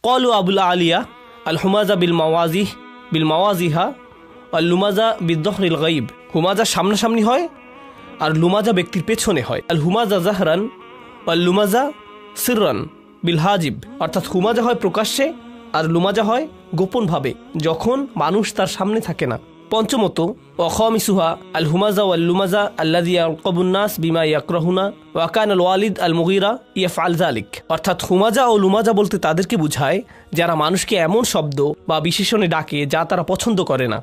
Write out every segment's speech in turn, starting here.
কলু আবুল আলিয়া আল হুমাজা বিল মাওয়াজিহা আল লুমাজা বিদ্দহরিল গাইব। হুমাজা সামনাসামনি হয় আর লুমাজা ব্যক্তির পেছনে হয়। আল হুমাজা জাহরান আল লুমাজা সিররান বিল হাজিব, অর্থাৎ হুমাজা হয় প্রকাশ্যে আর লুমাজা হয় গোপনভাবে, যখন মানুষ তার সামনে থাকে না। পঞ্চমত ওয়াখামিসুহা আল হুমাজা ওয়াল লুমাজা আল্লাযী ইয়ারকাবুন নাস বিমা ইয়াকরাহুনা ওয়া কানা আল ওয়ালিদ আল মুগীরা ইয়াফআল যালিক। অর্থাৎ হুমাজা ও লুমাজা বলতে তাদেরকে বোঝায় যারা মানুষকে এমন শব্দ বা বিশেষণে ডাকে যা তারা পছন্দ করে না।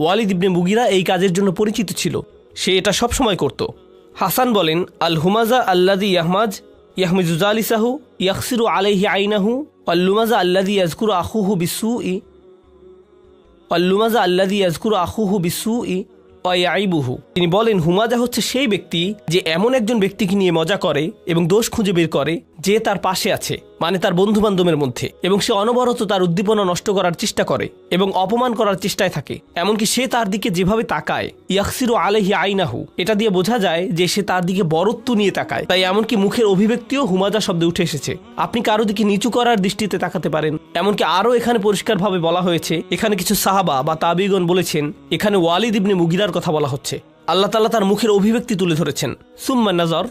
ওয়ালিদ ইবনে মুগীরা এই কাজের জন্য পরিচিত ছিল, সে এটা সবসময় করত। হাসান বলেন, আল হুমাজা আল্লাযী ইয়াহমিজু জালিসাহু ইয়াখসিরু আলাইহি আইনাহু ওয়াল লুমাজা আল্লাযী ইয়াযকুরু আখুহু বিসসুই ওয়া ইয়াইবুহু। তিনি বলেন, হুমাজা হচ্ছে সেই ব্যক্তি যে এমন একজন ব্যক্তিকে নিয়ে মজা করে এবং দোষ খুঁজে বের করে যে তার পাশে আছে, মানে তার বন্ধু বান্ধবের মধ্যে, এবং সে অনবরত তার উদ্দীপনা নষ্ট করার চেষ্টা করে এবং অপমান করার চেষ্টায় থাকে। এমনকি সে তার দিকে যেভাবে তাকায়, ইয়াখসিরু আলাইহি আইনাহু, এটা দিয়ে বোঝা যায় যে সে তার দিকে বরত্ব নিয়ে তাকায়। তাই এমনকি মুখের অভিব্যক্তিও হুমাজা শব্দে উঠে এসেছে। আপনি কারো দিকে নিচু করার দৃষ্টিতে তাকাতে পারেন। এমনকি আরও এখানে পরিষ্কারভাবে বলা হয়েছে, এখানে কিছু সাহাবা বা তাবিগণ বলেছেন এখানে ওয়ালিদ ইবনে মুগীরার কথা বলা হচ্ছে। আল্লাহ তাআলা তার মুখের অভিব্যক্তি তুলে ধরেছেন, সুম্মা নাজর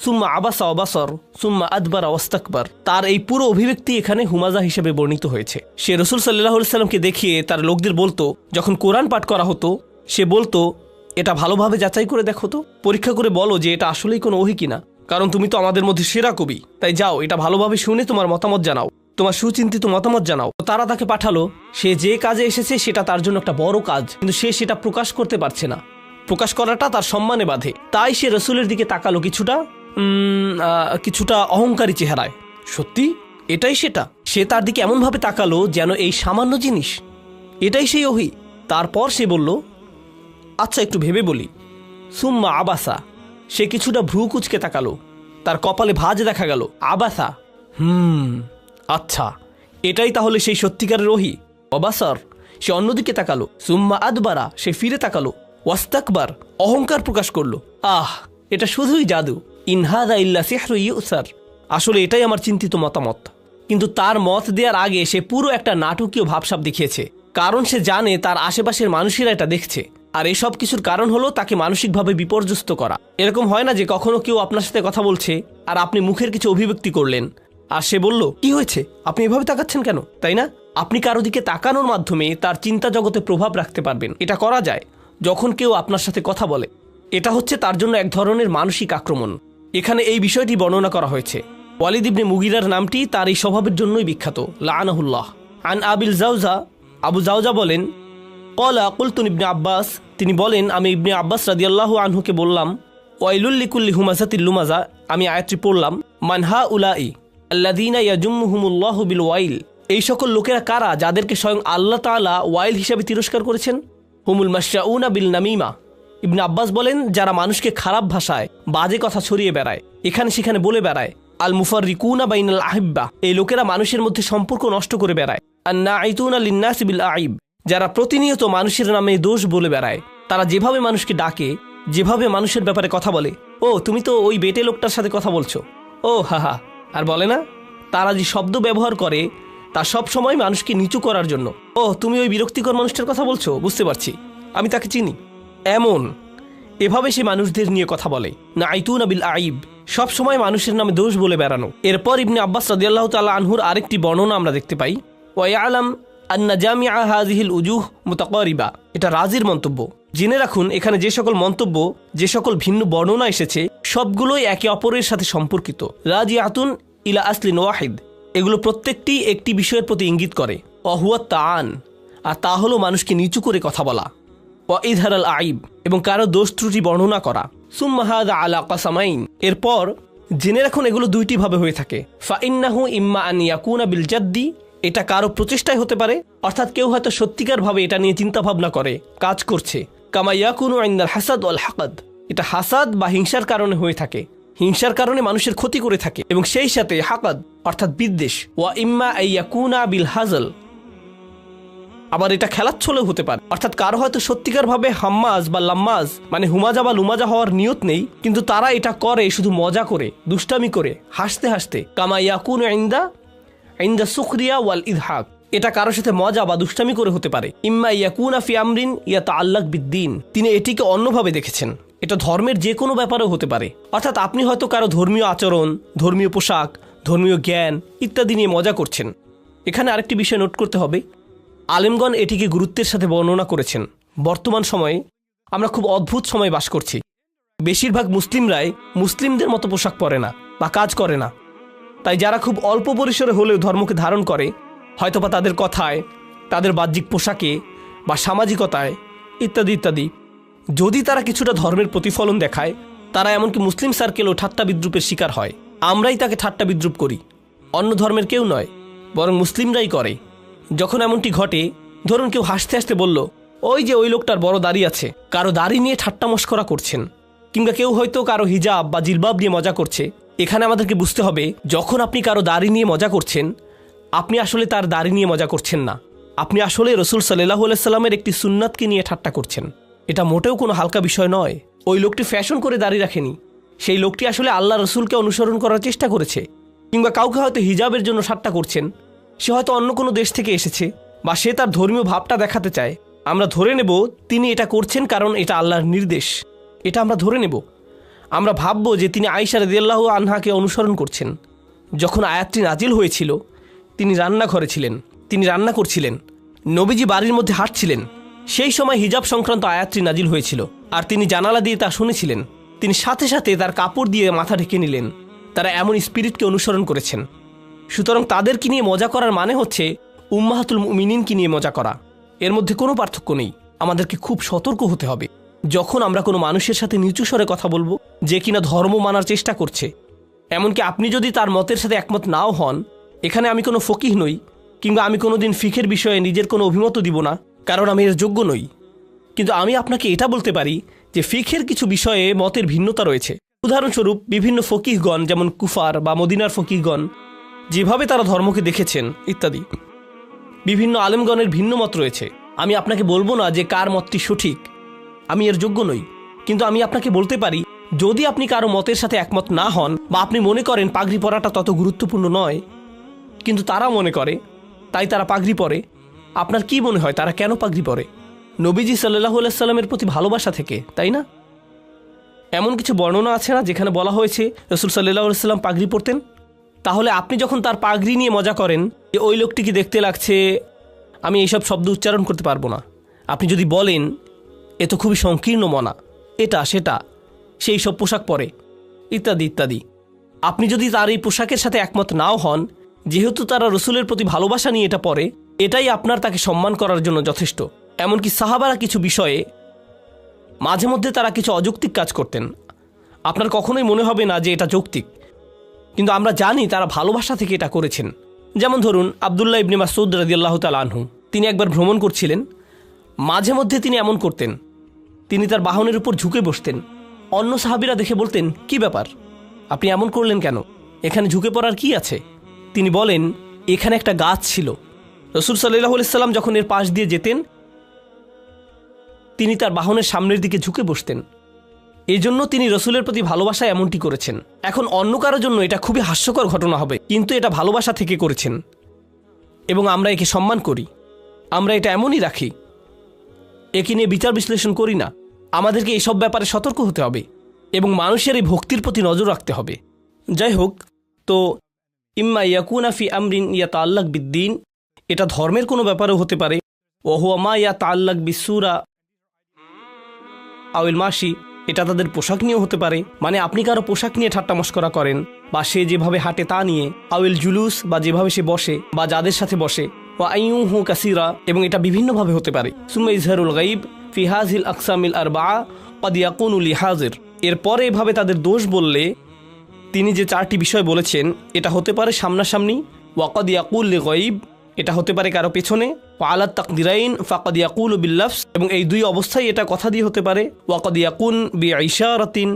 সুম্মা আবাসা ওয়াবাসর সুম্মা আদবারা ওয়াস্তাকবার। তার এই পুরো অভিব্যক্তি এখানে হুমাজা হিসেবে বর্ণিত হয়েছে। সে রাসূল সাল্লাল্লাহু আলাইহি সাল্লামকে দেখিয়ে তার লোকদের বলতো, যখন কোরআন পাঠ করা হতো সে বলতো, এটা ভালোভাবে যাচাই করে দেখো তো, পরীক্ষা করে বলো যে এটা আসলেই কোনো ওহী কিনা, কারণ তুমি তো আমাদের মধ্যে সেরা কবি, তাই যাও এটা ভালোভাবে শুনে তোমার মতামত জানাও, তোমার সুচিন্তিত মতামত জানাও। তারা তাকে পাঠালো। সে যে কাজে এসেছে সেটা তার জন্য একটা বড় কাজ, কিন্তু সে সেটা প্রকাশ করতে পারছে না। প্রকাশ করাটা তার সম্মানে বাধে। তাই সে রাসূলের দিকে তাকালো কিছুটা অহংকারী চেহারায়। সত্যি এটাই সেটা। সে তার দিকে এমনভাবে তাকালো যেন এই সামান্য জিনিস এটাই সেই ওহী। তারপর সে বলল, আচ্ছা একটু ভেবে বলি। সুম্মা আবাসা, সে কিছুটা ভ্রু কুচকে তাকালো, তার কপালে ভাঁজ দেখা গেল। আবাসা, আচ্ছা এটাই তাহলে সেই সত্যিকারের ওহী। অবাসর, সে অন্যদিকে তাকালো। সুম্মা আদবারা, সে ফিরে তাকালো। ওয়াস্তাকবার, অহংকার প্রকাশ করলো। এটা শুধুই জাদু। ইনহাদা ইল্লা সিহরু ইউসার, আসলে এটাই আমার চিন্তিত মতামত। কিন্তু তার মত দেওয়ার আগে সে পুরো একটা নাটকীয় ভাবসাব দেখিয়েছে, কারণ সে জানে তার আশেপাশের মানুষেরা এটা দেখছে। আর এসব কিছুর কারণ হলো তাকে মানসিকভাবে বিপর্যস্ত করা। এরকম হয় না যে কখনো কেউ আপনার সাথে কথা বলছে আর আপনি মুখের কিছু অভিব্যক্তি করলেন আর সে বলল, কি হয়েছে, আপনি এভাবে তাকাচ্ছেন কেন, তাই না? আপনি কারো দিকে তাকানোর মাধ্যমে তার চিন্তা জগতে প্রভাব রাখতে পারবেন। এটা করা যায় যখন কেউ আপনার সাথে কথা বলে। এটা হচ্ছে তার জন্য এক ধরনের মানসিক আক্রমণ। এখানে এই বিষয়টি বর্ণনা করা হয়েছে। ওয়ালিদ ইবনে মুগীরার নামটি তার এই স্বভাবের জন্যই বিখ্যাত, লাআনাহুল্লাহ। আন আবিল জাওজা, আবু জাওজা বলেন, ক্বালা কুলতু ইবনে আব্বাস, তিনি বলেন আমি ইবনে আব্বাস রাদিয়াল্লাহু আনহুকে বললাম, ওয়াইলুল লিকুল্লি হুমাজাতিল লুমাজা, আমি আয়াতটি পড়লাম, মান হাউলাই আল্লাযীনা ইয়াজুমুহুমুল্লাহু বিল ওয়াইল, এই সকল লোকেরা কারা যাদেরকে স্বয়ং আল্লাহ তাআলা ওয়াইল হিসাবে তিরস্কার করেছেন? হুমুল মাশাউনা বিল নামিমা। ইবনে আব্বাস বলেন, যারা মানুষকে খারাপ ভাষায় বাজে কথা ছড়িয়ে বেড়ায়, এখানে সেখানে বলে বেড়ায়। আল মুফাররিকুনা বাইনাল আহিব্বা, এই লোকেরা মানুষের মধ্যে সম্পর্ক নষ্ট করে বেড়ায়। আন নাঈতুনা লিন্নাসি বিল আইব, যারা প্রতিনিয়ত মানুষের নামে দোষ বলে বেড়ায়। তারা যেভাবে মানুষকে ডাকে, যেভাবে মানুষের ব্যাপারে কথা বলে, ও তুমি তো ওই বেটে লোকটার সাথে কথা বলছো, ও হা, আর বলে না, তারা যে শব্দ ব্যবহার করে তা সব সময় মানুষকে নিচু করার জন্য। ও তুমি ওই বিরক্তিকর মানুষটার কথা বলছো, বুঝতে পারছি, আমি তাকে চিনি। এভাবে সে মানুষদের নিয়ে কথা বলে। নাঈতুনা বিল আইব, সব সময় মানুষের নামে দোষ বলে বেড়ানো। এরপর ইবনে আব্বাস রাদিয়াল্লাহু তাআলা আনহুর আরেকটি বর্ণনা আমরা দেখতে পাই, ওয়া ইয়ালাম আন্না জামিআ হাযিহিল উজুহ মুতাকারিবা, এটা রাজির মন্তব্য। জেনে রাখুন এখানে যে সকল মন্তব্য, যে সকল ভিন্ন বর্ণনা এসেছে সবগুলোই একে অপরের সাথে সম্পর্কিত। রাজিআতুন ইলা আসলিন ওয়াহিদ, এগুলো প্রত্যেকটি একটি বিষয়ের প্রতি ইঙ্গিত করে। ওয়াহুয়া তাআন, আর তা হলো মানুষকে নিচু করে কথা বলা। ওয়া ইযহারাল আইব, এবং কারো দোষ ত্রুটি বর্ণনা করা। সুম্মা হাযা আলা কাসামাইন, এরপর জেনে রাখুন এগুলো দুইটি ভাবে হয়ে থাকে। ফাইন্নাহু ইম্মা আন ইয়াকুনা বিল জাদ্দি, এটা কারো প্রচেষ্টায় হতে পারে, অর্থাৎ কেউ হয়তো সত্যিকার ভাবে এটা নিয়ে চিন্তা ভাবনা করে, কাজ করছে। কামা ইয়াকুনু ইনদাল হাসাদ ওয়াল হাকাদ, এটা হাসাদ বা হিংসার কারণে হয়ে থাকে, হিংসার কারণে মানুষের ক্ষতি করে থাকে, এবং সেই সাথে হাকাদ অর্থাৎ বিদ্বেষ। ওয়া ইম্মা আইয়াকুনা বিল হাজল, আবার এটা খেলাচ্ছলেও হতে পারে, অর্থাৎ কারো হয়তো সত্যিকার ভাবে হাম্মাজ বা লাম্মাজ মানে হুমাজা বা লুমাজা হওয়ার নিয়ত নেই, কিন্তু তারা এটা করে শুধু মজা করে, দুষ্টামি করে, হাসতে হাসতে। কামা ইয়াকুনু ইনদা সুখরিয়া ওয়াল ইদহাক। এটা কারোর সাথে মজা বা দুষ্টামি করে হতে পারে। ইম্মা ইয়াকুনা ফি আমরিন ইয়াতাআল্লাক বিদ্দিন, তিনি এটিকে অন্যভাবে দেখেছেন। এটা ধর্মের যে কোনো ব্যাপারেও হতে পারে। অর্থাৎ আপনি হয়তো কারো ধর্মীয় আচরণ, ধর্মীয় পোশাক, ধর্মীয় জ্ঞান ইত্যাদি নিয়ে মজা করছেন। এখানে আরেকটি বিষয় নোট করতে হবে, আলেমগণ এটিকে গুরুত্বের সাথে বর্ণনা করেছেন। বর্তমান সময়ে আমরা খুব অদ্ভুত সময় বাস করছি। বেশিরভাগ মুসলিমরাই মুসলিমদের মতো পোশাক পরে না বা কাজ করে না। তাই যারা খুব অল্প পরিসরে হলেও ধর্মকে ধারণ করে, হয়তোবা তাদের কথায়, তাদের বাহ্যিক পোশাকে বা সামাজিকতায় ইত্যাদি ইত্যাদি, যদি তারা কিছুটা ধর্মের প্রতিফলন দেখায়, তারা এমনকি মুসলিম সার্কেলও ঠাট্টা বিদ্রুপের শিকার হয়। আমরাই তাকে ঠাট্টা বিদ্রুপ করি, অন্য ধর্মের কেউ নয়, বরং মুসলিমরাই করে। যখন এমনটি ঘটে, ধরুন কেউ হাসতে হাসতে বলল, ওই যে ওই লোকটার বড় দাড়ি আছে, কারো দাড়ি নিয়ে ঠাট্টা মশকরা করছেন। কিংবা কেউ হয়তো কারো হিজাব বা জিলবাব নিয়ে মজা করছে। এখানে আমাদেরকে বুঝতে হবে, যখন আপনি কারো দাড়ি নিয়ে মজা করছেন, আপনি আসলে তার দাড়ি নিয়ে মজা করছেন না, আপনি আসলে রসুল সাল্লাল্লাহু আলাইহি সাল্লামের একটি সুন্নাতকে নিয়ে ঠাট্টা করছেন। এটা মোটেও কোনো হালকা বিষয় নয়। ওই লোকটি ফ্যাশন করে দাড়ি রাখেনি, সেই লোকটি আসলে আল্লাহ রসুলকে অনুসরণ করার চেষ্টা করেছে। কিংবা কাউকে হয়তো হিজাবের জন্য ঠাট্টা করছেন, সে হয়তো অন্য কোনো দেশ থেকে এসেছে বা সে তার ধর্মীয় ভাবটা দেখাতে চায়। আমরা ধরে নেব তিনি এটা করছেন কারণ এটা আল্লাহর নির্দেশ, এটা আমরা ধরে নেব। আমরা ভাববো যে তিনি আয়েশা রাদিয়াল্লাহু আনহাকে অনুসরণ করছেন। যখন আয়াতটি নাজিল হয়েছিল, তিনি রান্নাঘরে ছিলেন, তিনি রান্না করছিলেন, নবীজি বাড়ির মধ্যে হাঁটছিলেন। সেই সময় হিজাব সংক্রান্ত আয়াতটি নাজিল হয়েছিল, আর তিনি জানালা দিয়ে তা শুনেছিলেন। তিনি সাথে সাথে তার কাপড় দিয়ে মাথা ঢেকে নিলেন। তারা এমন স্পিরিটকে অনুসরণ করেছেন। সুতরাং তাদেরকে নিয়ে মজা করার মানে হচ্ছে উম্মাহাতুল মুমিনিনকে নিয়ে মজা করা। এর মধ্যে কোনো পার্থক্য নেই। আমাদেরকে খুব সতর্ক হতে হবে যখন আমরা কোনো মানুষের সাথে নিচু স্বরে কথা বলবো, যে কিনা ধর্ম মানার চেষ্টা করছে। এমনকি আপনি যদি তার মতের সাথে একমত নাও হন, এখানে আমি কোনো ফকিহ নই, কিংবা আমি কোনোদিন ফিখের বিষয়ে নিজের কোনো অভিমতও দিব না, কারণ আমি এর যোগ্য নই। কিন্তু আমি আপনাকে এটা বলতে পারি যে ফিখের কিছু বিষয়ে মতের ভিন্নতা রয়েছে। উদাহরণস্বরূপ, বিভিন্ন ফকিহগণ, যেমন কুফার বা মদিনার ফকিহগণ, যেভাবে তারা ধর্মকে দেখেছেন ইত্যাদি, বিভিন্ন আলেমগণের ভিন্ন মত রয়েছে। আমি আপনাকে বলবো না যে কার মতটি সঠিক, আমি এর যোগ্য নই। কিন্তু আমি আপনাকে বলতে পারি, যদি আপনি কারো মতের সাথে একমত না হন, বা আপনি মনে করেন পাগড়ি পরাটা তত গুরুত্বপূর্ণ নয়, কিন্তু তারা মনে করে, তাই তারা পাগড়ি পরে, আপনার কি মনে হয় তারা কেন পাগড়ি পরে? নবীজি সাল্লাল্লাহু আলাইহি সাল্লামের প্রতি ভালোবাসা থেকে, তাই না? এমন কিছু বর্ণনা আছে না যেখানে বলা হয়েছে রসুল সাল্লাল্লাহু আলাইহি সাল্লাম পাগড়ি পরতেন? তাহলে আপনি যখন তার পাগড়ি নিয়ে মজা করেন যে ওই লোকটিকে দেখতে লাগছে, আমি এইসব শব্দ উচ্চারণ করতে পারবো না, আপনি যদি বলেন এ তো খুবই সংকীর্ণ মনা, এটা সেটা, সেই সব পোশাক পরে ইত্যাদি ইত্যাদি, আপনি যদি তার এই পোশাকের সাথে একমত নাও হন, যেহেতু তারা রসুলের প্রতি ভালোবাসা নিয়ে এটা পরে, এটাই আপনার তাকে সম্মান করার জন্য যথেষ্ট। এমনকি সাহাবারা কিছু বিষয়ে মাঝে মধ্যে তারা কিছু অযৌক্তিক কাজ করতেন, আপনার কখনোই মনে হবে না যে এটা যৌক্তিক, কিন্তু আমরা জানি তারা ভালোবাসা থেকে এটা করেছেন। যেমন ধরুন আব্দুল্লাহ ইবনে মাসউদ রাদিয়াল্লাহু তাআলা আনহু, তিনি একবার ভ্রমণ করছিলেন। মাঝে মধ্যে তিনি এমন করতেন, তিনি তার বাহনের উপর ঝুঁকে বসতেন। অন্য সাহাবীরা দেখে বলতেন, কি ব্যাপার, আপনি এমন করলেন কেন, এখানে ঝুঁকে পড়ার কি আছে? তিনি বলেন, এখানে একটা গাছ ছিল, রসুল সাল্লাল্লাহু আলাইহি সাল্লাম যখন এর পাশ দিয়ে যেতেন, তিনি তার বাহনের সামনের দিকে ঝুঁকে বসতেন। এই জন্য তিনি রসুলের প্রতি ভালোবাসায় এমনটি করেছেন। এখন অন্য কারোর জন্য এটা খুবই হাস্যকর ঘটনা হবে, কিন্তু এটা ভালোবাসা থেকে করেছেন এবং আমরা একে সম্মান করি। আমরা এটা এমনই রাখি, একে নিয়ে বিচার বিশ্লেষণ করি না। আমাদেরকে এইসব ব্যাপারে সতর্ক হতে হবে এবং মানুষের এই ভক্তির প্রতি নজর রাখতে হবে। যাই হোক, তো ইম্মা ইয়াকুনা ফি আমরিন ইয়াতাআল্লাক বিদ্দিন, এটা ধর্মের কোনো ব্যাপারেও হতে পারে। ওয়া হুয়া মা ইয়াতাআল্লাক বিসসুরা আউল মাশি, এটা তাদের পোশাক নিয়েও হতে পারে, মানে আপনি কারো পোশাক নিয়ে ঠাট্টা মশকরা করেন, বা সে যেভাবে হাঁটে তা নিয়ে, আউল জুলুস, বা যেভাবে সে বসে বা যাদের সাথে বসে, ওয়া আইয়ুহু কাসীরা, এবং এটা বিভিন্নভাবে হতে পারে। সুম্মা ইজহারুল গায়ব ফি হাযিল আকসামিল আরবাআ ক্বাদ ইয়াকুনু লিহাজির, এরপরে এভাবে তাদের দোষ বললে তিনি যে চারটি বিষয় বলেছেন, এটা হতে পারে সামনাসামনি, ওয়া ক্বাদ ইয়াকুল লিগায়ব, এটা হতে পারে কারো পেছনে, ওয়া আলাত তাকদিরাইন ফাকাদ ইয়াকুলু বিল্লাফস, এবং এই দুই অবস্থায় এটা কথা দিয়ে হতে পারে, ওয়া ক্বাদ ইয়াকুন বিইশারাতিন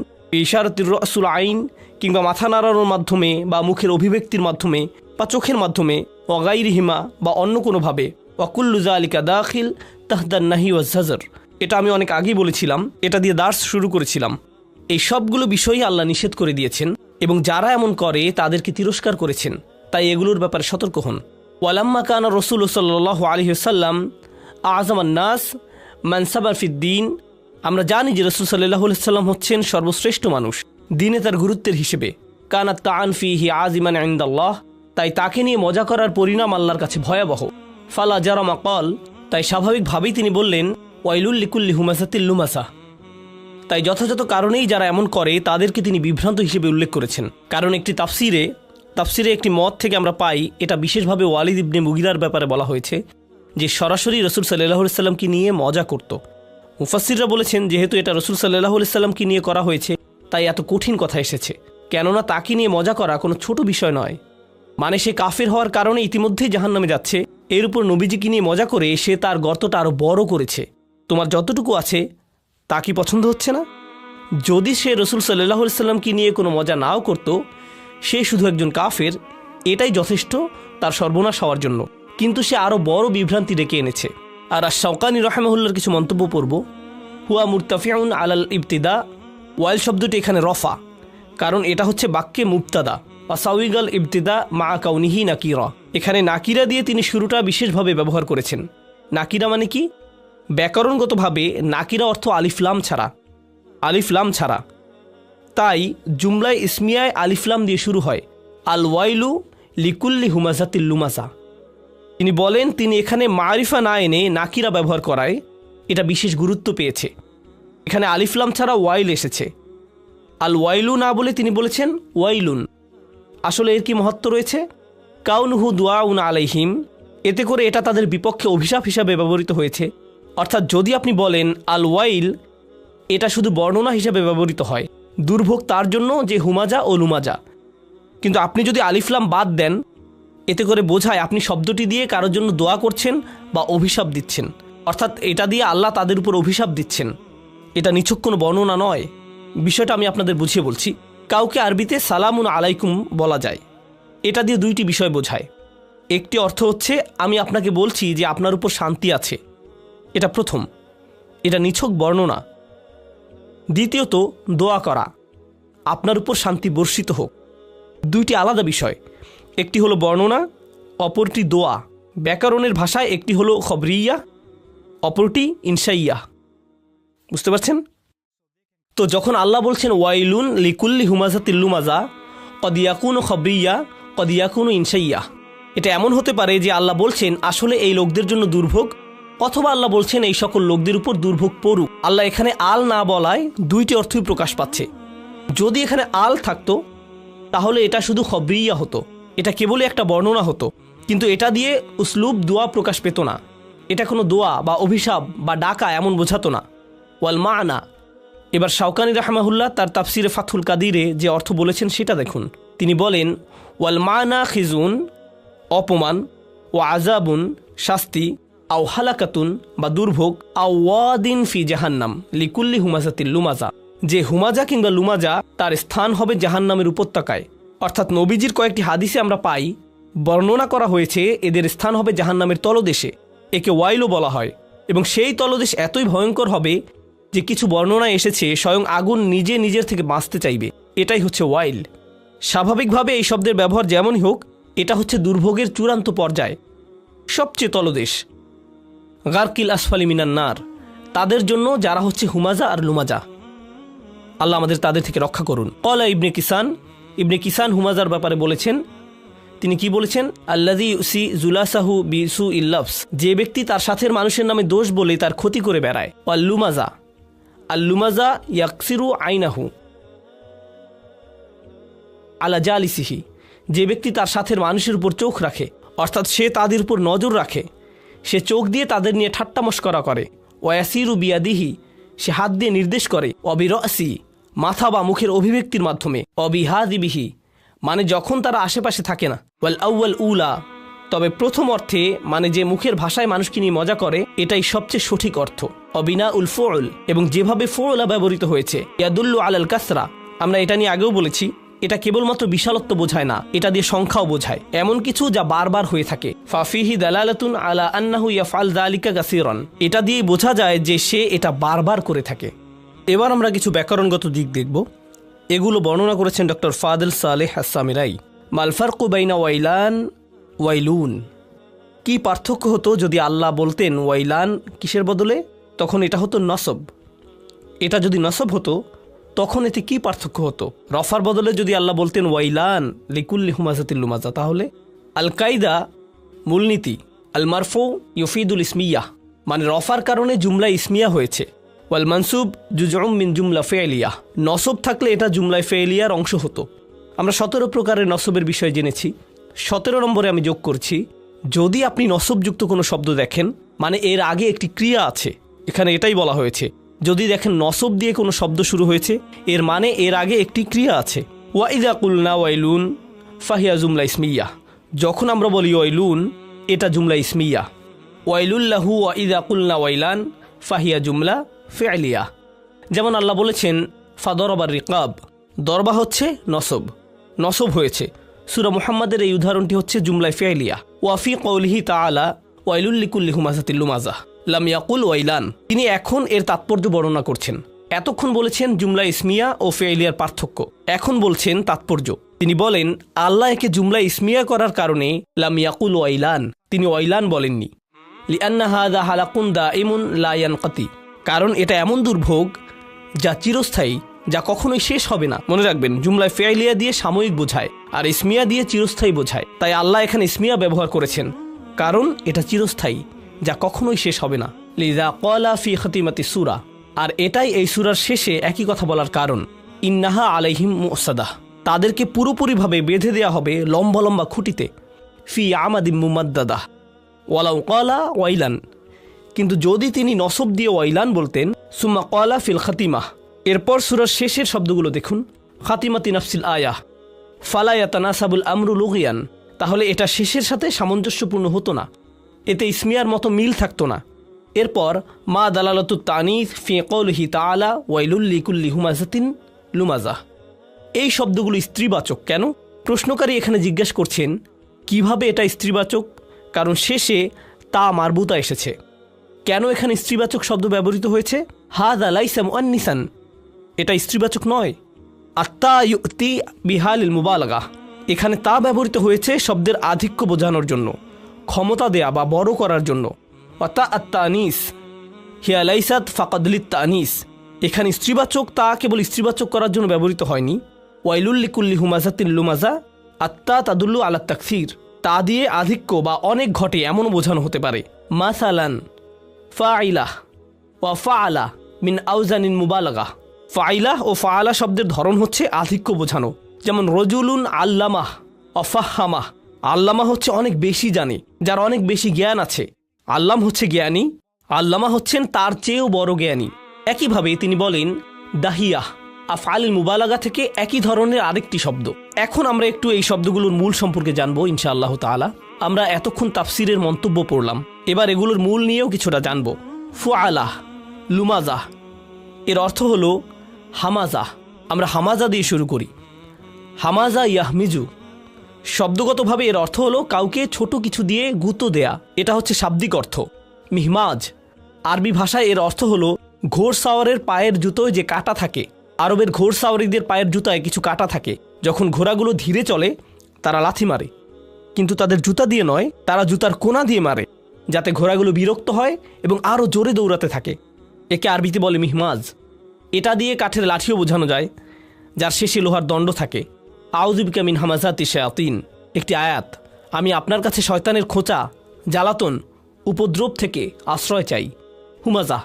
ইশারাতির রাসুল আইন, কিংবা মাথা নাড়ানোর মাধ্যমে বা মুখের অভিব্যক্তির মাধ্যমে বা চোখের মাধ্যমে, ওয়া গায়রিহিমা, বা অন্য কোনোভাবে, ওয়া কুল্লু যালিকা দাখিল তাহদান নাহি ওয়াজ জাজর, এটা আমি অনেক আগেই বলেছিলাম, এটা দিয়ে দার্স শুরু করেছিলাম। এই সবগুলো বিষয়ই আল্লাহ নিষেধ করে দিয়েছেন এবং যারা এমন করে তাদেরকে তিরস্কার করেছেন। তাই এগুলোর ব্যাপারে সতর্ক হন। ওয়ালাম্মা কানা রসুল সাল্লাল্লাহু আলাইহি ওয়াসাল্লাম আযমান নাস মানসাবান ফিদ্দিন, আমরা জানি যে রসুল সাল্লাল্লাহু আলাইহি ওয়াসাল্লাম হচ্ছেন সর্বশ্রেষ্ঠ মানুষ দিনে তার গুরুত্বের হিসেবে। কানাত তাআন ফিহি আযিমান ইনদাল্লাহ, তাই তাকে নিয়ে মজা করার পরিণাম আল্লাহর কাছে ভয়াবহ। ফালা জারামা ক্বাল, তাই স্বাভাবিকভাবেই তিনি বললেন ওয়াইলুল লিকুল্লি হুমাযাতিল লুমাযা। তাই যথাযথ কারণেই যারা এমন করে তাদেরকে তিনি বিভ্রান্ত হিসেবে উল্লেখ করেছেন। কারণ একটি তাফসিরে একটি মত থেকে আমরা পাই, এটা বিশেষভাবে ওয়ালিদ ইবনে মুগিরার ব্যাপারে বলা হয়েছে যে সরাসরি রসুল সাল্লাল্লাহু আলাইহি ওয়াসাল্লামকে নিয়ে মজা করত। মুফাসসিররা বলেছেন যেহেতু এটা রসুল সাল্লাল্লাহু আলাইহি ওয়াসাল্লামকে নিয়ে করা হয়েছে তাই এত কঠিন কথা এসেছে, কেননা তাকে নিয়ে মজা করা কোনো ছোট বিষয় নয়। মানে সে কাফের হওয়ার কারণে ইতিমধ্যেই জাহান্নামে যাচ্ছে, এর উপর নবীজিকে নিয়ে মজা করে সে তার গর্তটা আরও বড় করেছে। তোমার যতটুকু আছে তা কি পছন্দ হচ্ছে না? যদি সে রসুল সাল্লাল্লাহু আলাইহি ওয়াসাল্লামকে নিয়ে কোনো মজা নাও করত, সে শুধু একজন কাফের, এটাই যথেষ্ট তার সর্বনাশ হওয়ার জন্য। কিন্তু সে আরও বড় বিভ্রান্তি ডেকে এনেছে। আর আশ-শাওকানি রাহিমাহুল্লাহর কিছু মন্তব্য পড়ব। হুয়া মুরতাফিউন আলাল ইবতিদা, ওয়াইল শব্দটি এখানে রফা, কারণ এটা হচ্ছে বাক্যে মুবতাদা। ওয়াসাউইগাল ইবতিদা মা কাউনিহি নাকিরা, এখানে নাকিরা দিয়ে তিনি শুরুটা বিশেষভাবে ব্যবহার করেছেন। নাকিরা মানে কি? ব্যাকরণগতভাবে নাকিরা অর্থ আলিফলাম ছাড়া, তাই জুমলায় ইসমিয়ায় আলিফলাম দিয়ে শুরু হয়। আল ওয়াইলু লিকুল্লি হুমাযাতিল লুমাযা। তিনি বলেন তিনি এখানে মারিফা না এনে নাকিরা ব্যবহার করায় এটা বিশেষ গুরুত্ব পেয়েছে। এখানে আলিফলাম ছাড়া ওয়াইল এসেছে, আল ওয়াইলু না বলে তিনি বলেছেন ওয়াইলুন। আসলে এর কি মহত্ব রয়েছে? কাউনুহু দুআউন আলাইহিম, এতে করে এটা তাদের বিপক্ষে অভিশাপ হিসাবে ব্যবহৃত হয়েছে। অর্থাৎ যদি আপনি বলেন আল ওয়াইল, এটা শুধু বর্ণনা হিসাবে ব্যবহৃত হয়, দুর্ভোগ তার জন্য যে হুমাজা ও লুমাজা। কিন্তু আপনি যদি আলিফলাম বাদ দেন, এতে করে বোঝায় আপনি শব্দটি দিয়ে কারোর জন্য দোয়া করছেন বা অভিশাপ দিচ্ছেন। অর্থাৎ এটা দিয়ে আল্লাহ তাদের উপর অভিশাপ দিচ্ছেন। এটা নিছক কোনো বর্ণনা নয়। বিষয়টা আমি আপনাদের বুঝিয়ে বলছি। কাউকে আরবিতে সালামুন আলাইকুম বলা যায়, এটা দিয়ে দুইটি বিষয় বোঝায়। একটি অর্থ হচ্ছে আমি আপনাকে বলছি যে আপনার উপর শান্তি আছে, এটা প্রথম, এটা নিছক বর্ণনা। দ্বিতীয়ত দোয়া করা, আপনার উপর শান্তি বর্ষিত হোক। দুইটি আলাদা বিষয়, একটি হলো বর্ণনা, অপরটি দোয়া। ব্যাকরণের ভাষায় একটি হলো খবরিয়া, অপরটি ইনশাইয়া। বুঝতে পারছেন? তো যখন আল্লাহ বলছেন ওয়াইলুন লিকুল্লি হুমাযাতিল লুমাযা, কদ ইয়াকুনু খবরিয়া কদ ইয়াকুনু ইনশাইয়া, এটা এমন হতে পারে যে আল্লাহ বলছেন আসলে এই লোকদের জন্য দুর্ভোগ, অথবা আল্লাহ বলছেন এই সকল লোকদের উপর দুর্ভোগ পড়ুক। আল্লাহ এখানে আল না বলায় দুইটি অর্থই প্রকাশ পাচ্ছে। যদি এখানে আল থাকতো তাহলে এটা শুধু খবরিয়া হতো, এটা কেবলই একটা বর্ণনা হতো, কিন্তু এটা দিয়ে উসলুব দোয়া প্রকাশ পেত না। এটা কোনো দোয়া বা অভিশাপ বা ডাকা এমন বোঝাতো না। ওয়াল মানা, এবার শাওকানি রাহমাহুল্লাহ তার তাফসিরে ফাথুল কাদিরে যে অর্থ বলেছেন সেটা দেখুন। তিনি বলেন ওয়াল মানা খিজুন, অপমান, ও আজাবুন, শাস্তি, আও হালাকাতুন বা দুর্ভোগ, আও ওয়াদিন ফি জাহান্নাম লিকুল্লি হুমাযাতিল লুমাযা, যে হুমাজা কিংবা লুমাজা তার স্থান হবে জাহান্নামের উপত্যকায়। অর্থাৎ নবীজির কয়েকটি হাদিসে আমরা পাই বর্ণনা করা হয়েছে এদের স্থান হবে জাহান্নামের তলদেশে, একে ওয়াইলও বলা হয়। এবং সেই তলদেশ এতই ভয়ঙ্কর হবে যে কিছু বর্ণনায় এসেছে স্বয়ং আগুন নিজে নিজের থেকে বাঁচতে চাইবে। এটাই হচ্ছে ওয়াইল। স্বাভাবিকভাবে এই শব্দের ব্যবহার যেমনই হোক, এটা হচ্ছে দুর্ভোগের চূড়ান্ত পর্যায়, সবচেয়ে তলদেশ। গারকিল আসফালি মিনান নার, তাদের জন্য যারা হচ্ছে হুমাজা আর লুমাজা। আল্লাহ আমাদের তাদের থেকে রক্ষা করুন। ক্বালা ইবনে কিসান হুমাজার ব্যাপারে বলেছেন, তিনি কি বলেছেন? আল্লাযী ইউসি জুলাসাহু বিসুইল লাফস, যে ব্যক্তি তার সাথের মানুষের নামে দোষ বলে তার ক্ষতি করে বেড়ায়। আল লুমাজা ইয়াকসিরু আইনাহু আলা জালিসিহি, যে ব্যক্তি তার সাথের মানুষের উপর চোখ রাখে, অর্থাৎ সে তাদের উপর নজর রাখে, সে চোখ দিয়ে তাদের নিয়ে ঠাট্টা মশকরা করে। ওয়াসিরু বিয়াদিহি, সে হাত দিয়ে নির্দেশ করে। অবিরসি, মাথা বা মুখের অভিব্যক্তির মাধ্যমে। অবিহাদিবিহি, মানে যখন তারা আশেপাশে থাকে না। ওয়াল আউয়াল উলা, তবে প্রথম অর্থে মানে যে মুখের ভাষায় মানুষকে নিয়ে মজা করে, এটাই সবচেয়ে সঠিক অর্থ। অবিনা উল ফুল, এবং যেভাবে ফুলা ব্যবহৃত হয়েছে। ইয়াদুল্লু আলাল কাসরা, আমরা এটা নিয়ে আগেও বলেছি, এটা কেবলমাত্র বিশালত্ব বোঝায় না, এটা দিয়ে সংখ্যাও বোঝায়, এমন কিছু যা বারবার হয়ে থাকে। ফাফিহি দালালাতুন আলা আন্নাহু ইয়াফআল যালিকা কাসীরান, এটা দিয়ে বোঝা যায় যে সে এটা বারবার করে থাকে। এবার আমরা কিছু ব্যাকরণগত দিক দেখব। এগুলো বর্ণনা করেছেন ডক্টর ফাদেল সালেহ আস-সামিরাই। মাল ফারকু বাইনা ওয়াইলান ওয়াইলুন, কি পার্থক্য হতো যদি আল্লাহ বলতেন ওয়াইলান কিসের বদলে, তখন এটা হতো নসব। এটা যদি নসব হতো তখন এতে কি পার্থক্য হতো? রফার বদলে যদি আল্লাহ বলতেন ওয়াইলান লিকুল্লি হুমাজাতিল লুমাজা, তাহলে আল কায়দা মূলনীতি আল মারফু ইউফিদুল ইসমিয়া, মানে রফার কারণে জুমলা ইসমিয়া হয়েছে। ওয়াল মানসুব জুজউম মিন জুমলা ফেলিয়া, নসব থাকলে এটা জুমলায় ফেলিয়ার অংশ হতো। আমরা 17 প্রকারের নসবের বিষয় জেনেছি। 17 নম্বরে আমি যোগ করছি, যদি আপনি নসবযুক্ত কোনো শব্দ দেখেন, মানে এর আগে একটি ক্রিয়া আছে, এখানে এটাই বলা হয়েছে, যদি দেখেন নসব দিয়ে কোনো শব্দ শুরু হয়েছে, এর মানে এর আগে একটি ক্রিয়া আছে। ওয়াইদা কুলনা ওয়াইলুন ফাহিয়া জুমলা ইসমিয়া, যখন আমরা বলি ওয়াইলুন এটা জুমলা ইসমিয়া। ওয়াইলুল্লাহু ওয়াইদা কুলনা ওয়াইলান ফাহিয়া জুমলা ফেলিয়া। যেমন আল্লাহ বলেছেন ফাদরবার রিকাব, দরবা হচ্ছে নসব, নসব হয়েছে। সূরা মুহাম্মাদের এই উদাহরণটি হচ্ছে জুমলায় ফেলিয়া। ওয়াফি কওলিহি তাআলা ওয়াইলুল লিকুল্লি হুমাজাতিল লুমাজা লাম ইয়াকুল ওয়াইলান, তিনি এখন এর তাৎপর্য বর্ণনা করছেন। এতক্ষণ বলেছেন জুমলা ইসমিয়া ও ফেলিয়ার পার্থক্য, এখন বলছেন তাৎপর্য। তিনি বলেন আল্লাহ একে জুমলা ইসমিয়া করার কারণে লাম ইয়াকুল ওয়াইলান, তিনি ওয়াইলান বলেননি। লিআন্না হাযা হালাকুন দাইমুন লা ইয়ানকাতি, কারণ এটা এমন দুর্ভোগ যা চিরস্থায়ী, যা কখনোই শেষ হবে না। মনে রাখবেন জুমলায় ফেলিয়া দিয়ে সাময়িক বোঝায় আর ইসমিয়া দিয়ে চিরস্থায়ী বোঝায়। তাই আল্লাহ এখানে ইসমিয়া ব্যবহার করেছেন কারণ এটা চিরস্থায়ী, যা কখনোই শেষ হবে না। লিযা ক্বালা ফি খাতিমাতি সূরা, আর এটাই এই সূরার শেষে একই কথা বলার কারণ। ইন্নাহা আলাইহিম মুসাদাহ, তাদেরকে পুরোপুরিভাবে বেঁধে দেওয়া হবে লম্বা লম্বা খুঁটিতে। ফি আমাদিম মুমাদ্দাদাহ ওয়ালাউ ক্বালা ওয়াইলান, কিন্তু যদি তিনি নসব দিয়ে ওয়াইলান বলতেন সুম্মা ক্বালা ফিল খাতিমাহ, এরপর সূরার শেষের শব্দগুলো দেখুন, খাতিমাতি নাফসিল আয়াহ ফালা ইয়াতানাসাবুল আমরু লুগিয়ান, তাহলে এটা শেষের সাথে সামঞ্জস্যপূর্ণ হতো না, এতে ইসমিয়ার মতো মিল থাকতো না। এরপর মা দালালাতুত তানিস ফি কওলিহি তাআলা ওয়াইলুল লিকুল্লি হুমাজাতিন লুমাজা, এই শব্দগুলো স্ত্রীবাচক কেন? প্রশ্নকারী এখানে জিজ্ঞেস করছেন কিভাবে এটা স্ত্রীবাচক, কারণ শেষে তা মারবুতা এসেছে। কেন এখানে স্ত্রীবাচক শব্দ ব্যবহৃত হয়েছে? হাযা লাইসা মুআন্নিসান, এটা স্ত্রীবাচক নয়। আত্তা ইউতি বিহালিল মুবালাগা, এখানে তা ব্যবহৃত হয়েছে শব্দের আধিক্য বোঝানোর জন্য, ক্ষমতা দেয়া বা বড় করার জন্য। ওয়াতা আত্তানিস হিয়া লাইসাত ফাকাদলিত তানিস, এখানে স্ত্রীবাচক তা কেবল স্ত্রীবাচক করার জন্য ব্যবহৃত হয়নি। ওয়াইলুল লিকুল্লি হুমাজাতিন লুমাজা, আত্তা তাদুল্লু আলা তাকসির, তা দিয়ে আধিক্য বা অনেক ঘটে এমনও বোঝানো হতে পারে। মাসালান ফাইলাহ ওয়া ফাআলা মিন আউজানিন মুবালাগা, ফাইলাহ ও ফাআলা শব্দের ধরন হচ্ছে আধিক্য বোঝানো। যেমন রজুলুন আল্লামাহ অফাহামাহ, আল্লামা হচ্ছে অনেক বেশি জানে, যার অনেক বেশি জ্ঞান আছে। আল্লাম হচ্ছে জ্ঞানী, আল্লামা হচ্ছেন তার চেয়েও বড় জ্ঞানী। একইভাবে তিনি বলেন দাহিয়াহ, আফআলিল মুবালাগা থেকে একই ধরনের আরেকটি শব্দ। এখন আমরা একটু এই শব্দগুলোর মূল সম্পর্কে জানবো ইনশাআল্লাহ তাআলা। আমরা এতক্ষণ তাফসিরের মন্তব্য পড়লাম, এবার এগুলোর মূল নিয়েও কিছুটা জানবো। ফুআলাহ, লুমাজাহ, এর অর্থ হলো হামাজা। আমরা হামাজা দিয়ে শুরু করি। হামাজা ইয়াহমিজু, শব্দগতভাবে এর অর্থ হলো কাউকে ছোট কিছু দিয়ে গুঁতো দেয়া, এটা হচ্ছে শাব্দিক অর্থ। মিহমাজ, আরবি ভাষায় এর অর্থ হলো ঘোড়সাওয়ারের পায়ের জুতোয় যে কাঁটা থাকে। আরবের ঘোড়সাওয়ারিদের পায়ের জুতায় কিছু কাঁটা থাকে, যখন ঘোড়াগুলো ধীরে চলে তারা লাথি মারে, কিন্তু তাদের জুতা দিয়ে নয়, তারা জুতার কোনা দিয়ে মারে, যাতে ঘোড়াগুলো বিরক্ত হয় এবং আরও জোরে দৌড়াতে থাকে। একে আরবিতে বলে মিহমাজ। এটা দিয়ে কাঠের লাঠিও বোঝানো যায়, যার শেষে লোহার দণ্ড থাকে। আউযু বিকা মিন হামাযাতি শায়াতিন, একটি আয়াত, আমি আপনার কাছে শয়তানের খোঁচা, জ্বালাতন, উপদ্রব থেকে আশ্রয় চাই। হুমাজা,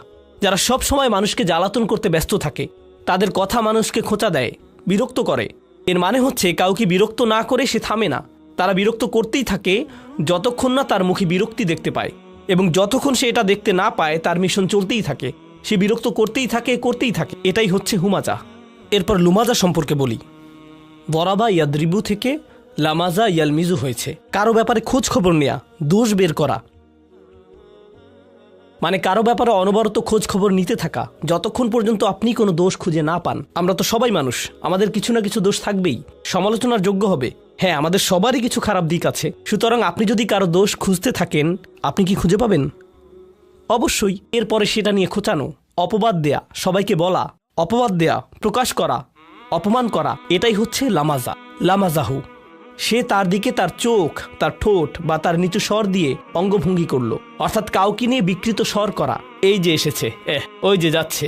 যারা সব সময় মানুষকে জ্বালাতন করতে ব্যস্ত থাকে, তাদের কথা মানুষকে খোঁচা দেয়, বিরক্ত করে। এর মানে হচ্ছে কাউকে বিরক্ত না করে সে থামে না, তারা বিরক্ত করতেই থাকে যতক্ষণ না তার মুখে বিরক্তি দেখতে পায়, এবং যতক্ষণ সে এটা দেখতে না পায় তার মিশন চলতেই থাকে, সে বিরক্ত করতেই থাকে। এটাই হচ্ছে হুমাজা। এরপর লুমাজা সম্পর্কে বলি। দরাবা ইয়াদরিবু থেকে লামাজা ইয়ালমিজু হয়েছে, কারো ব্যাপারে খোঁজ খবর নেয়া, দোষ বের করা, মানে কারো ব্যাপারে অনবরত খোঁজ খবর নিতে থাকা যতক্ষণ পর্যন্ত আপনি কোনো দোষ খুঁজে না পান। আমরা তো সবাই মানুষ, আমাদের কিছু না কিছু দোষ থাকবেই, সমালোচনার যোগ্য হবে। হ্যাঁ, আমাদের সবারই কিছু খারাপ দিক আছে, সুতরাং আপনি যদি কারো দোষ খুঁজতে থাকেন, আপনি কি খুঁজে পাবেন? অবশ্যই। এরপরে সেটা নিয়ে খোঁচানো, অপবাদ দেয়া, সবাইকে বলা, অপবাদ দেয়া, প্রকাশ করা, অপমান করা, এটাই হচ্ছে লামাজা। লামাজাহু, সে তার দিকে তার চোখ, তার ঠোঁট বা তার নিচু স্বর দিয়ে অঙ্গভঙ্গি করলো, অর্থাৎ কাউকে নিয়ে বিকৃত স্বর করা। এই যে এসেছে, ওই যে যাচ্ছে,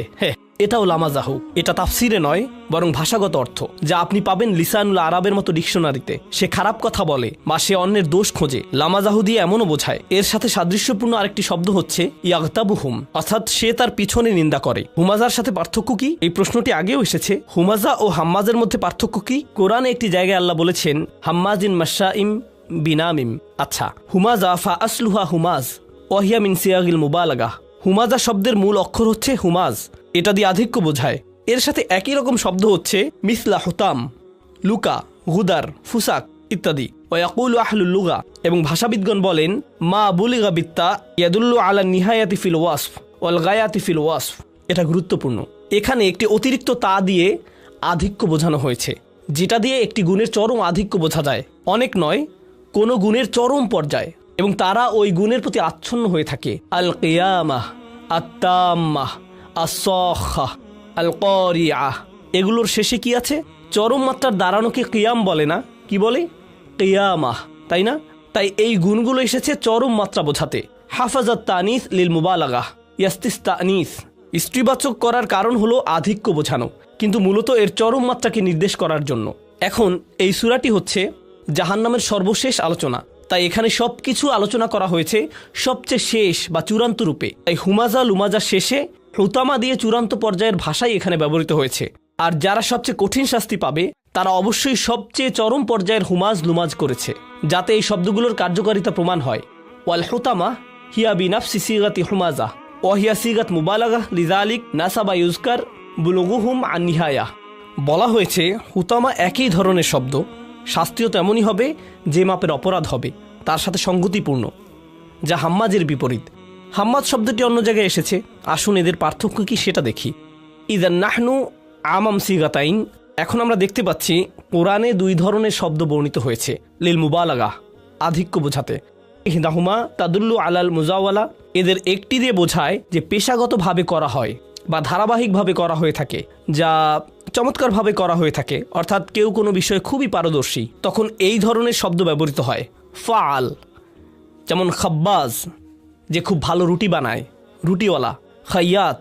এটাও লামাজাহু। এটা তাফসিরে নয়, বরং ভাষাগত অর্থ, যা আপনি পাবেন লিসানুল আরবের মতো ডিকশনারিতে। সে খারাপ কথা বলে বা সে অন্যের দোষ খোঁজে। লামাজাহু দিয়ে এমনও বোঝায়। এর সাথে সাদৃশ্যপূর্ণ আরেকটি শব্দ হচ্ছে ইয়াগতাবুহুম, অর্থাৎ সে তার পিছনে নিন্দা করে। হুমাজার সাথে পার্থক্য কি? এই প্রশ্নটি আগেও এসেছে। হুমাজা ও হাম্মাজের মধ্যে পার্থক্য কি? কোরআনে একটি জায়গায় আল্লাহ বলেছেন হাম্মাজিন মাশাইম বিনামিম। আচ্ছা, হুমাজা ফা আসলুহা হুমাজ ওয়াহিয়া মিন সিয়াগিল মুবালাগাহ। হুমাজা শব্দের মূল অক্ষর হচ্ছে হুমাজ, এটা দিয়ে আধিক্য বোঝায়। এর সাথে একই রকম শব্দ হচ্ছে মিসলা হুতাম, লুকা, গুদার, ফুসাক ইত্যাদি। ওয়াকুলু আহলুল লুগা, এবং ভাষাবিদগণ বলেন মা বুলিগা বিত্তা ইয়াদুল্লু আলা নিহায়াতি ফিল ওয়াসফ ওয়াল গায়াতি ফিল ওয়াসফ। এটা গুরুত্বপূর্ণ। এখানে একটি অতিরিক্ত তা দিয়ে আধিক্য বোঝানো হয়েছে, যেটা দিয়ে একটি গুণের চরম আধিক্য বোঝা যায়। অনেক নয়, কোনো গুণের চরম পর্যায়, এবং তারা ওই গুণের প্রতি আচ্ছন্ন হয়ে থাকে। আল কিয়ামাহ, আত্তাম্মাহ, আসসাখাহ, আল কারিআহ, এগুলোর শেষে কি আছে? চরম মাত্রার দাঁড়ানোকে কিয়াম বলে না, কি বলে? কিয়ামাহ, তাই না? তাই এই গুণগুলো এসেছে চরম মাত্রা বোঝাতে। হাফাজাত তানিস লিল মুবালাগাহ ইয়াস্তিস তানিস, স্ত্রীবাচক করার কারণ হলো আধিক্য বোঝানো, কিন্তু মূলত এর চরম মাত্রাকে নির্দেশ করার জন্য। এখন এই সূরাটি হচ্ছে জাহান্নামের সর্বশেষ আলোচনা, তাই এখানে সবকিছু আলোচনা করা হয়েছে সবচেয়ে শেষ বা চূড়ান্ত রূপে। তাই হুমাজা লুমাজা শেষে হুতামা দিয়ে চূড়ান্ত পর্যায়ের ভাষাই এখানে ব্যবহৃত হয়েছে। আর যারা সবচেয়ে কঠিন শাস্তি পাবে তারা অবশ্যই সবচেয়ে চরম পর্যায়ের হুমাজ লুমাজ করেছে, যাতে এই শব্দগুলোর কার্যকারিতা প্রমাণ হয়। ওয়াল হুতামা হিয়া বিনাফসি সিগাতি হুমাজা ওয়াহিয়া সিগাত মুবালাগাহ লিযালিক নাসাবা ইউজকার বুলুগুহুম আন নিহায়া। বলা হয়েছে হুতামা একই ধরনের শব্দ, শাস্তিও তেমনই হবে যে মাপের অপরাধ হবে, তার সাথে সঙ্গতিপূর্ণ, যা হাম্মাজের বিপরীত। হাম্মাজ শব্দটি অন্য জায়গায় এসেছে। আসুন এদের পার্থক্য কি সেটা দেখি। ইদান নাহনু আমাম সিগাতাইন। এখন আমরা দেখতে পাচ্ছি কোরআনে দুই ধরনের শব্দ বর্ণিত হয়েছে লিল মুবালাগাহ, আধিক্য বোঝাতে। ইহদাহুমা তাদুল্লু আলাল মুজাওয়ালা, এদের একটি দিয়ে বোঝায় যে পেশাগতভাবে করা হয় বা ধারাবাহিকভাবে করা হয়ে থাকে, যা চমৎকারভাবে করা হয়ে থাকে, অর্থাৎ কেউ কোনো বিষয়ে খুবই পারদর্শী, তখন এই ধরনের শব্দ ব্যবহৃত হয়। ফাল, যেমন খাব্বাজ, যে খুব ভালো রুটি বানায়, রুটিওয়ালা। খাইয়াত,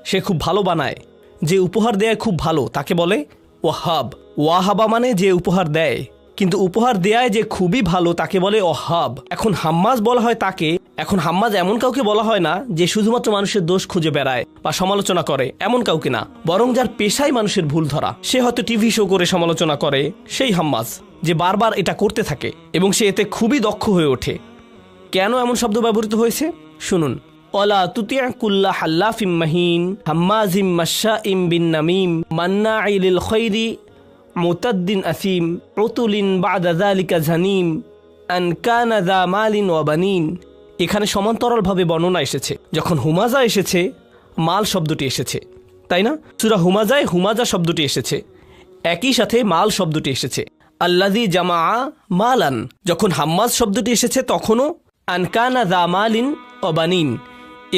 সে খুব ভালো বানায়। যে উপহার দেয় খুব ভালো, তাকে বলে ওয়াহাব। ওয়াহাবা মানে যে উপহার দেয়, কিন্তু উপহার দেয় যে খুবই ভালো, তাকে বলে ওয়াহাব। এখন হাম্মাজ বলা হয় তাকে। এখন হাম্মাজ এমন কাউকে বলা হয় না যে শুধুমাত্র মানুষের দোষ খুঁজে বেড়ায় বা সমালোচনা করে, এমন কাউকে না, বরং যার পেশায় মানুষের ভুল ধরা। সে হয়তো টিভি শো করে সমালোচনা করে, সেই হাম্মাজ, যে বারবার এটা করতে থাকে এবং সে এতে খুবই দক্ষ হয়ে ওঠে। কেন এমন শব্দ ব্যবহৃত হয়েছে শুনুন। ওয়ালা তুতিআ কুল্লা হাল্লাফিম মাহিন হাম্মাজিম মাশাইম বিন নামিম মান্নাই লিল খায়রি মুতাদ্দিন আসিম উতুলিন বাদা যালিকা জানিম আন কানা যা মালিন ওয়া বানিন। এখানে সমান্তরালভাবে বর্ণনা এসেছে। যখন হুমাজা এসেছে, মাল শব্দটি এসেছে, তাই না? সূরা হুমাজায় হুমাজা শব্দটি এসেছে, একই সাথে মাল শব্দটি এসেছে। আল্লাযী জামা মালান। যখন হাম্মাজ শব্দটি এসেছে তখনও আনকানা যা মালিন ওয়া বানিন।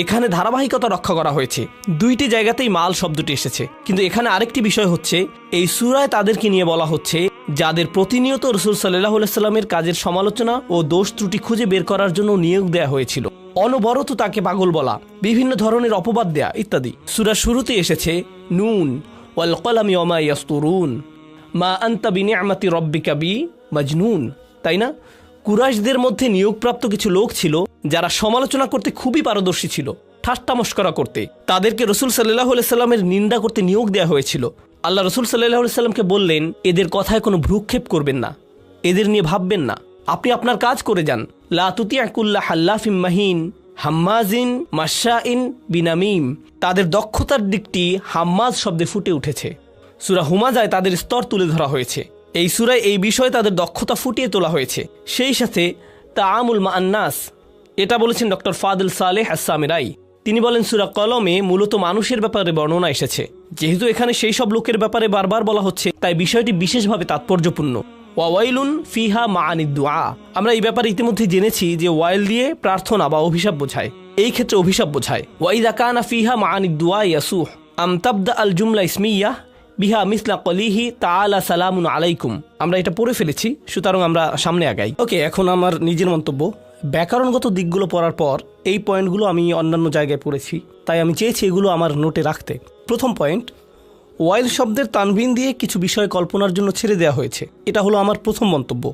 এখানে ধারাবাহিকতা রক্ষা করা হয়েছে, দুইটি জায়গাতেই মাল শব্দটি এসেছে। কিন্তু এখানে আরেকটি বিষয় হচ্ছে, এই সূরায় তাদেরকে নিয়ে বলা হচ্ছে যাদের প্রতিনিয়ত রাসূল সাল্লাল্লাহু আলাইহি সাল্লামের কাজের সমালোচনা ও দোষ ত্রুটি খুঁজে বের করার জন্য নিয়োগ দেয়া হয়েছিল। অনবরত তাকে পাগল বলা, বিভিন্ন ধরনের অপবাদ দেয়া ইত্যাদি। সূরার শুরুতে এসেছে নুন ওয়াল কলামি ওয়া মা ইয়াসতুরুন মা আনতা বিনিআমাতি রাব্বিকা বিমাজনুন, তাই না? কুরাইশদের মধ্যে নিয়োগপ্রাপ্ত কিছু লোক ছিল যারা সমালোচনা করতে খুবই পারদর্শী ছিল, ঠাট্টা মশকরা করতে। তাদেরকে রাসূল সাল্লাল্লাহু আলাইহি সাল্লামের নিন্দা করতে নিয়োগ দেওয়া হয়েছিল। আল্লাহ রাসূল সাল্লাল্লাহু আলাইহি সাল্লামকে বললেন, এদের কথায় কোনো ভ্রুক্ষেপ করবেন না, এদের নিয়ে ভাববেন না, আপনি আপনার কাজ করে যান। লা তুতিআ কুল্লা হাল্লাফিম মাহিন হাম্মাজিন মাশাইন বিনামিম। তাদের দক্ষতার দিকটি হাম্মাজ শব্দে ফুটে উঠেছে। সূরা হুমাজায় তাদের স্তর তুলে ধরা হয়েছে। এই সূরায় এই বিষয়ে তাদের দক্ষতা ফুটিয়ে তোলা হয়েছে। সেই সাথে তাআমুল মা আন-নাস, এটা বলেছেন ডক্টর ফাদল সালেহ আস-সামিরাই। তিনি বলেন সূরা কলমে মূলত মানুষের ব্যাপারে বর্ণনা এসেছে। যেহেতু এখানে সেই সব লোকের ব্যাপারে বারবার বলা হচ্ছে, তাই বিষয়টি বিশেষভাবে তাৎপর্যপূর্ণ। ওয়াইলুন ফিহা মাআনিদ দুআ। আমরা এই ব্যাপারে ইতিমধ্যে জেনেছি যে ওয়াইল দিয়ে প্রার্থনা বা অভিশাপ বোঝায়, এই ক্ষেত্রে অভিশাপ বোঝায়। ওয়াইদা কানা ফিহা মাআনিদ দুআ ইয়াসুহ আম তাবদা আল জুমলা ইসমিয়াহ বিহা মিসলা কলিহি তাআলা সালামুন আলাইকুম। আমরা এটা পড়ে ফেলেছি, সুতরাং আমরা সামনে আগাই। ওকে, এখন আমার নিজের মন্তব্য। ব্যাকরণগত দিকগুলো পড়ার পর এই পয়েন্টগুলো আমি অন্যান্য জায়গায় পড়েছি, তাই আমি চেয়েছি এগুলো আমার নোটে রাখতে। প্রথম পয়েন্ট, ওয়াইল শব্দের তানবিন দিয়ে কিছু বিষয় কল্পনার জন্য ছেড়ে দেওয়া হয়েছে। এটা হলো আমার প্রথম মন্তব্য।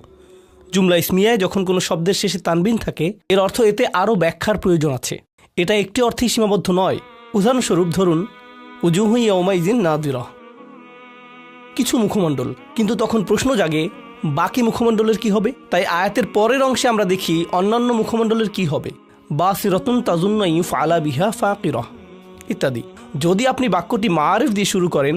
জুমলা ইসমিয়ায় যখন কোনো শব্দের শেষে তানবিন থাকে, এর অর্থ এতে আরও ব্যাখ্যার প্রয়োজন আছে। এটা একটি অর্থেই সীমাবদ্ধ নয়। উদাহরণস্বরূপ ধরুন, উজুহু ইয়াউমাইজিন নাদিরা, কিছু মুখমণ্ডল, কিন্তু তখন প্রশ্ন জাগে বাকি মুখমণ্ডলের কি হবে? তাই আয়াতের পরের অংশে আমরা দেখি অন্যান্য মুখমণ্ডলের কি হবে, বাসিরাতুন তাজুন্নু ইউফআলা বিহা ফাকিরা ইত্যাদি। যদি আপনি বাক্যটি মাআরিফ দিয়ে শুরু করেন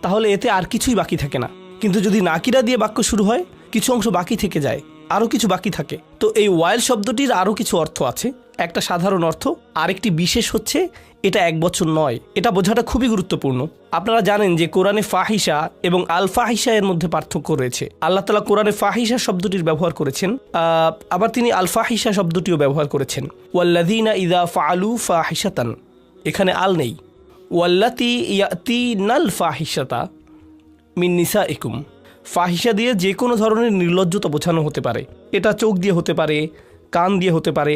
তাহলে এতে আর কিছুই বাকি থাকে না, কিন্তু যদি নাকিরা দিয়ে বাক্য শুরু হয় কিছু অংশ বাকি থেকে যায়, আরও কিছু বাকি থাকে। তো এই ওয়াইল শব্দটির আরও কিছু অর্থ আছে। একটা সাধারণ অর্থ, আরেকটি বিশেষ হচ্ছে এটা এক বছর নয়। এটা বোঝাটা খুবই গুরুত্বপূর্ণ। আপনারা জানেন যে কোরআনে ফাহিশা এবং আল ফাহিশা এর মধ্যে পার্থক্য রয়েছে। আল্লাহ তাআলা কোরআনে ফাহিশা শব্দটির ব্যবহার করেছেন, আবার তিনি আল ফাহিশা শব্দটিও ব্যবহার করেছেন। ওয়াল্লাযীনা ইযা ফাআলু ফাহিশাতান, এখানে আল নেই। ওয়াল্লাতী ইয়াতিনাল ফাহিশাতা মিন নিসাইকুম, ফাহিশা দিয়ে যে কোনো ধরনের নির্লজ্জতা বোঝানো হতে পারে। এটা চোখ দিয়ে হতে পারে, কান দিয়ে হতে পারে,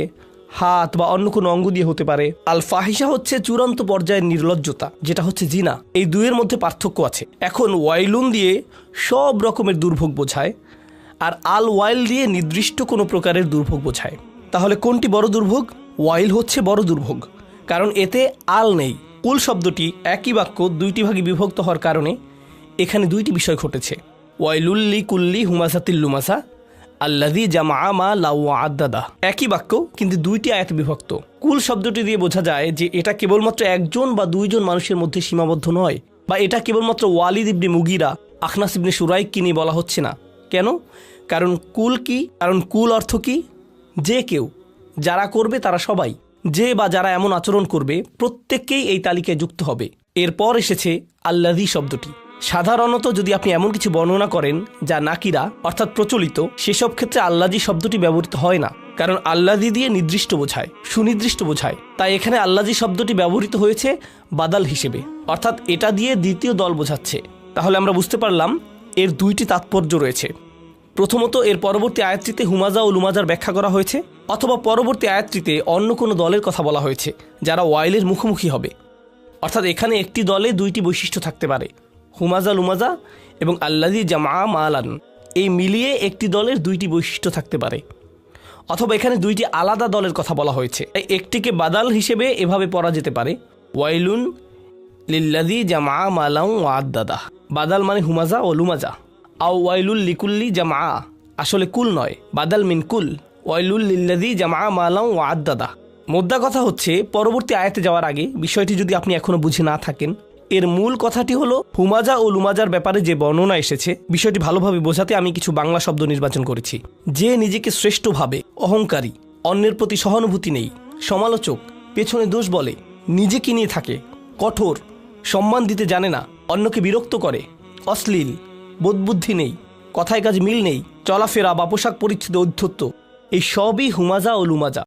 হাত বা অন্য কোনো অঙ্গ দিয়ে হতে পারে। আল ফাহিশা হচ্ছে চূড়ান্ত পর্যায়ের নির্লজ্জতা, যেটা হচ্ছে জিনা। এই দুইয়ের মধ্যে পার্থক্য আছে। এখন ওয়াইলুন দিয়ে সব রকমের দুর্ভোগ বোঝায়, আর আল ওয়াইল দিয়ে নির্দিষ্ট কোনো প্রকারের দুর্ভোগ বোঝায়। তাহলে কোনটি বড় দুর্ভোগ? ওয়াইল হচ্ছে বড় দুর্ভোগ, কারণ এতে আল নেই। কুল শব্দটি একই বাক্য দুইটি ভাগে বিভক্ত হওয়ার কারণে এখানে দুইটি বিষয় ঘটেছে। ওয়াইলুল্লি কুল্লি হুমাসাতিল লুমাসা আল্লাযী জামআ মা লাউ আদাদা, একই বাক্য কিন্তু দুইটি আয়াতে বিভক্ত। কুল শব্দটি দিয়ে বোঝা যায় যে এটা কেবলমাত্র একজন বা দুইজন মানুষের মধ্যে সীমাবদ্ধ নয়, বা এটা কেবলমাত্র ওয়ালিদ ইবনে মুগিরা, আখনাস ইবনে শুরাইককে নিয়ে বলা হচ্ছে না। কেন? কারণ কুল কি? কারণ কুল অর্থ কি? যে কেউ, যারা করবে তারা সবাই, যে বা যারা এমন আচরণ করবে প্রত্যেককেই এই তালিকায় যুক্ত হবে। এরপর এসেছে আল্লাযী শব্দটি। সাধারণত যদি আপনি এমন কিছু বর্ণনা করেন যা নাকিরা অর্থাৎ প্রচলিত, সেসব ক্ষেত্রে আল্লাযী শব্দটি ব্যবহৃত হয় না, কারণ আল্লাযী দিয়ে নির্দিষ্ট বোঝায়, সুনির্দিষ্ট বোঝায়। তাই এখানে আল্লাযী শব্দটি ব্যবহৃত হয়েছে বাদাল হিসেবে, অর্থাৎ এটা দিয়ে দ্বিতীয় দল বোঝাচ্ছে। তাহলে আমরা বুঝতে পারলাম এর দুইটি তাৎপর্য রয়েছে। প্রথমত, এর পরবর্তী আয়াতটিতে হুমাজা ও লুমাজার ব্যাখ্যা করা হয়েছে, অথবা পরবর্তী আয়াতটিতে অন্য কোনো দলের কথা বলা হয়েছে যারা ওয়াইলের মুখোমুখি হবে। অর্থাৎ এখানে একটি দলে দুইটি বৈশিষ্ট্য থাকতে পারে, হুমাজা লুমাজা এবং আল্লাযী জামআ মালান, এই মিলিয়ে একটি দলের দুইটি বৈশিষ্ট্য থাকতে পারে। অথবা এখানে দুইটি আলাদা দলের কথা বলা হয়েছে, তাই একটিকে বাদাল হিসেবে এভাবে পড়া যেতে পারে, ওয়াইলুন লিল্লাযী জামআ মালান ওয়া আদাদা। বাদাল মানে হুমাজা ও লুমাজা। আও ওয়াইলুল লিকুল্লি জামআ, আসলে কুল নয়, বাদাল মিন কুল, ওয়াইলুল লিল্লাযী জামআ মালান ওয়া আদাদা। মোদ্দা কথা হচ্ছে, পরবর্তী আয়াতে যাওয়ার আগে বিষয়টি যদি আপনি এখনো বুঝে না থাকেন, এর মূল কথাটি হলো হুমাজা ও লুমাজার ব্যাপারে যে বর্ণনা এসেছে, বিষয়টি ভালোভাবে বোঝাতে আমি কিছু বাংলা শব্দ নির্বাচন করেছি। যে নিজেকে শ্রেষ্ঠ ভাবে, অহংকারী, অন্যের প্রতি সহানুভূতি নেই, সমালোচক, পেছনে দোষ বলে, নিজেকে নিয়ে থাকে, কঠোর, সম্মান দিতে জানে না, অন্যকে বিরক্ত করে, অশ্লীল, বোধবুদ্ধি নেই, কথায় কাজ মিল নেই, চলাফেরা বা পোশাক পরিচ্ছদে ঔদ্ধত্য, এই সবই হুমাজা ও লুমাজা।